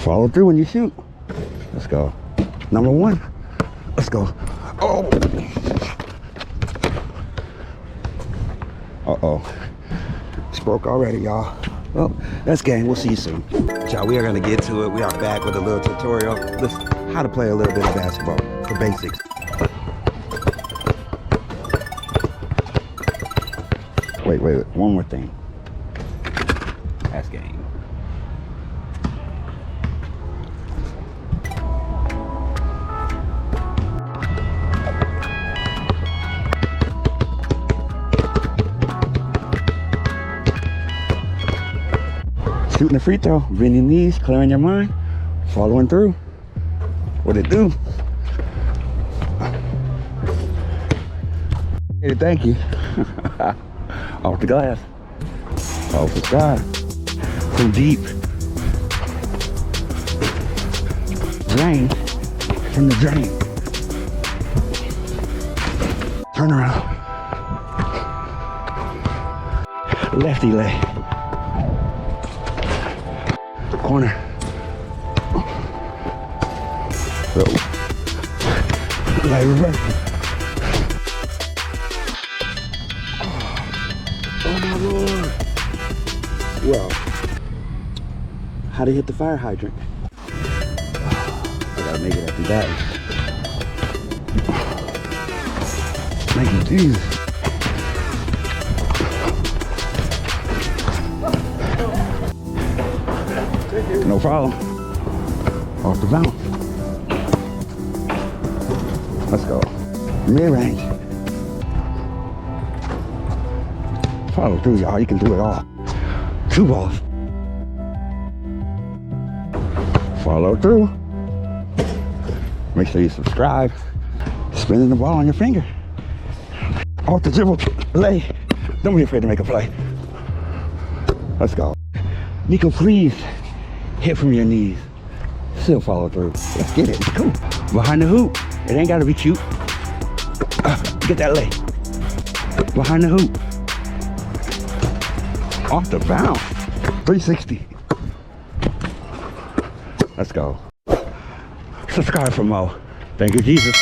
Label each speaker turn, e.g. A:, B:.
A: Follow through when you shoot. Let's go. Number one. Let's go. Oh. Uh-oh. It's broke already, y'all. Well, that's game. We'll see you soon. Y'all, we are going to get to it. We are back with a little tutorial. Listen, how to play a little bit of basketball. The basics. Wait. One more thing. That's game. Shooting a free throw, bending your knees, clearing your mind, following through. What it do? Hey, thank you. Off the glass. Off the side. So deep. Drain from the drain. Turn around. Lefty leg. Corner. So, leg reverse. Oh my Lord. Well, how to hit the fire hydrant. I gotta make it after that. Thank you, Jesus. No problem. Off the bounce. Let's go. Mid-range. Follow through, y'all. You can do it all. 2 balls. Follow through. Make sure you subscribe. Spinning the ball on your finger. Off the dribble. Lay. Don't be afraid to make a play. Let's go. Niko, please. Hit from your knees. Still follow through. Let's get it. Cool. Behind the hoop. It ain't gotta be cute. Get that lay. Behind the hoop. Off the bounce. 360. Let's go. Subscribe for more. Thank you, Jesus.